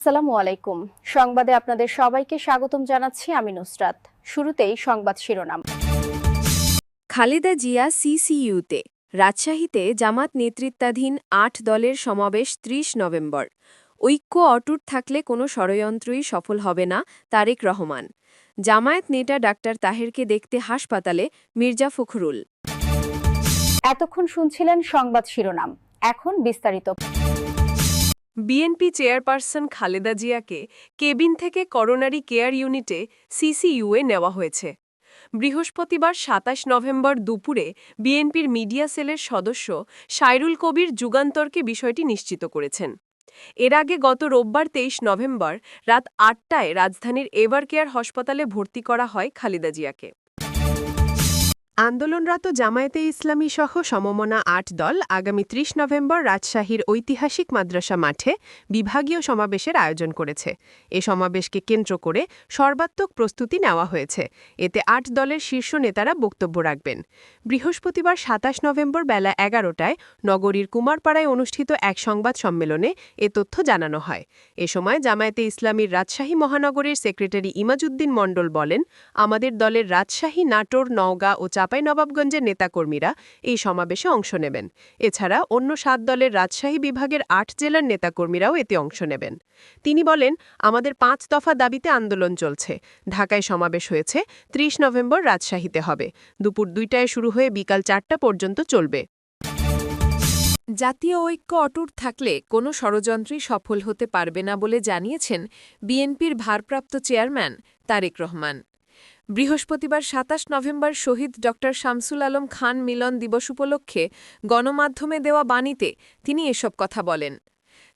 আসসালামু আলাইকুম। সংবাদে আপনাদের সবাইকে স্বাগতম জানাচ্ছি আমি নুসরাত। শুরুতেই সংবাদ শিরোনাম। খালেদা জিয়া সিসিইউতে, রাজশাহীতে জামাত নেতৃত্বাধীন ৮ দলের সমাবেশ ৩০ নভেম্বর। ঐক্য অটুট থাকলে কোনো ষড়যন্ত্রই সফল হবে না, তারেক রহমান। জামায়াত নেতা ডাক্তার তাহেরকে দেখতে হাসপাতালে মির্জা ফখরুল। এতক্ষণ শুনছিলেন সংবাদ শিরোনাম, এখন বিস্তারিত। বিএনপি চেয়ারপারসন খালেদা জিয়াকে কেবিন থেকে করোনারি কেয়ার ইউনিটে সিসিইউয়ে নেওয়া হয়েছে। বৃহস্পতিবার ২৭ নভেম্বর দুপুরে বিএনপির মিডিয়া সেলের সদস্য সাইরুল কবির যুগান্তরকে বিষয়টি নিশ্চিত করেছেন। এর আগে গত রোববার ২৩ নভেম্বর রাত ৮টায় রাজধানীর এভারকেয়ার হাসপাতালে ভর্তি করা হয় খালেদা জিয়াকে। আন্দোলনরত জামায়াতে ইসলামী সহ সমমনা ৮ দল আগামী ৩০ নভেম্বর রাজশাহীর ঐতিহাসিক মাদ্রাসা মাঠে বিভাগীয় সমাবেশের আয়োজন করেছে। এ সমাবেশকে কেন্দ্র করে সর্বাত্মক প্রস্তুতি নেওয়া হয়েছে। এতে ৮ দলের শীর্ষ নেতারা বক্তব্য রাখবেন। বৃহস্পতিবার ২৭ নভেম্বর বেলা ১১টায় নগরীর কুমারপাড়ায় অনুষ্ঠিত এক সংবাদ সম্মেলনে এ তথ্য জানানো হয়। এ সময় জামায়াতে ইসলামীর রাজশাহী মহানগরীর সেক্রেটারি ইমাজউদ্দিন মণ্ডল বলেন, আমাদের দলের রাজশাহী, নাটোর, নওগাঁ ও চাঁপাইনবাবগঞ্জের নেতাকর্মীরা এই সমাবেশে অংশ নেবেন। এছাড়া অন্য ৭ দলের রাজশাহী বিভাগের ৮ জেলার নেতাকর্মীরাও এতে অংশ নেবেন। তিনি বলেন, আমাদের ৫ দফা দাবিতে আন্দোলন চলছে। ঢাকায় সমাবেশ হয়েছে, ৩০ নভেম্বর রাজশাহীতে হবে। দুপুর ২টায় শুরু হয়ে বিকাল ৪টা পর্যন্ত চলবে। জাতীয় ঐক্য অটুট থাকলে কোনো ষড়যন্ত্রই সফল হতে পারবে না বলে জানিয়েছেন বিএনপির ভারপ্রাপ্ত চেয়ারম্যান তারেক রহমান। বৃহস্পতিবার ২৭ নভেম্বর শহীদ ড. শামসুল আলম খান মিলন দিবস উপলক্ষে গণমাধ্যমে দেওয়া বাণীতে তিনি এসব কথা বলেন।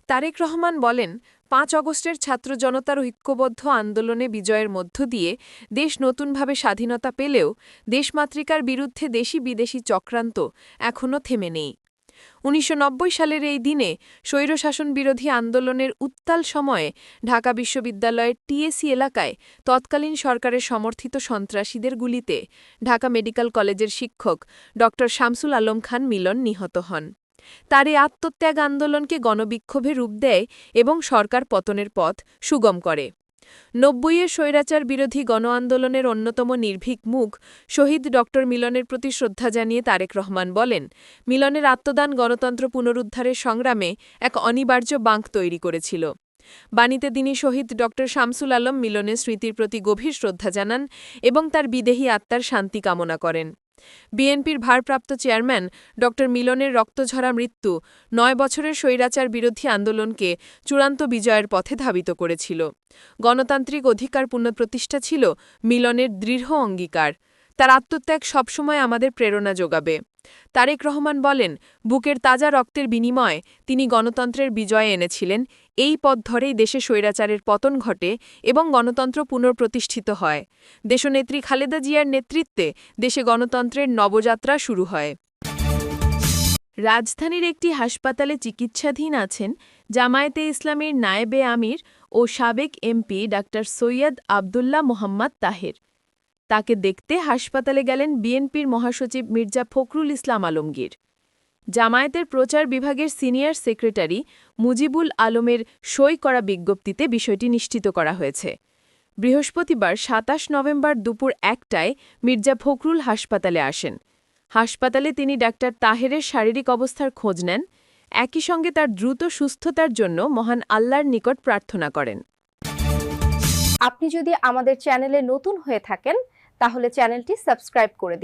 তারেক রহমান বলেন, ৫ আগস্টের ছাত্র জনতার ঐক্যবদ্ধ আন্দোলনে বিজয়ের মধ্য দিয়ে দেশ নতুনভাবে স্বাধীনতা পেলেও দেশমাতৃকার বিরুদ্ধে দেশি বিদেশি চক্রান্ত এখনও থেমে নেই। ১৯৯০ সালের এই দিনে স্বৈরশাসন বিরোধী আন্দোলনের উত্তাল সময়ে ঢাকা বিশ্ববিদ্যালয়ের টিএসসি এলাকায় তৎকালীন সরকারের সমর্থিত সন্ত্রাসীদের গুলিতে ঢাকা মেডিকেল কলেজের শিক্ষক ড. শামসুল আলম খান মিলন নিহত হন। তার এই আত্মত্যাগ আন্দোলনকে গণবিক্ষোভে রূপ দেয় এবং সরকার পতনের পথ সুগম করে। ৯০-এর স্বৈরাচার বিরোধী গণ আন্দোলনের অন্যতম নির্ভীক মুখ শহীদ ড. মিলনের প্রতি শ্রদ্ধা জানিয়ে তারেক রহমান বলেন, মিলনের আত্মদান গণতন্ত্র পুনরুদ্ধারের সংগ্রামে এক অনিবার্য বাঁক তৈরি করেছিল। বাণীতে তিনি শহীদ ড. শামসুল আলম মিলনের স্মৃতির প্রতি গভীর শ্রদ্ধা জানান এবং তার বিদেহী আত্মার শান্তি কামনা করেন। বিএনপির ভারপ্রাপ্ত চেয়ারম্যান ড. মিলনের রক্তঝরা মৃত্যু ৯ বছরের স্বৈরাচার বিরোধী আন্দোলনকে চূড়ান্ত বিজয়ের পথে ধাবিত করেছিল। গণতান্ত্রিক অধিকার পুনঃপ্রতিষ্ঠা ছিল মিলনের দৃঢ় অঙ্গীকার। তার আত্মত্যাগ সবসময় আমাদের প্রেরণা যোগাবে। তারেক রহমান বলেন, বুকের তাজা রক্তের বিনিময়ে তিনি গণতন্ত্রের বিজয় এনেছিলেন। এই পথ ধরেই দেশে স্বৈরাচারের পতন ঘটে এবং গণতন্ত্র পুনঃপ্রতিষ্ঠিত হয়। দেশনেত্রী খালেদা জিয়ার নেতৃত্বে দেশে গণতন্ত্রের নবযাত্রা শুরু হয়। রাজধানীর একটি হাসপাতালে চিকিৎসাধীন আছেন জামায়াতে ইসলামীর নায়েবে আমির ও সাবেক এমপি ডাক্তার সৈয়দ আবদুল্লাহ মোহাম্মদ তাহের। তাকে দেখতে হাসপাতালে গেলেন বিএনপির মহাসচিব মির্জা ফখরুল ইসলাম আলমগীর। জামায়াতের প্রচার বিভাগের সিনিয়র সেক্রেটারি মুজিবুল আলমের সই করা বিজ্ঞপ্তিতে বিষয়টি নিশ্চিত করা হয়েছে। বৃহস্পতিবার ২৭ নভেম্বর দুপুর ১টায় মির্জা ফখরুল হাসপাতালে আসেন। হাসপাতালে তিনি ডাক্তার তাহেরের শারীরিক অবস্থার খোঁজ নেন। একই সঙ্গে তার দ্রুত সুস্থতার জন্য মহান আল্লাহর নিকট প্রার্থনা করেন। আপনি যদি আমাদের চ্যানেলে নতুন হয়ে থাকেন তাহলে চ্যানেলটি সাবস্ক্রাইব করে দিন।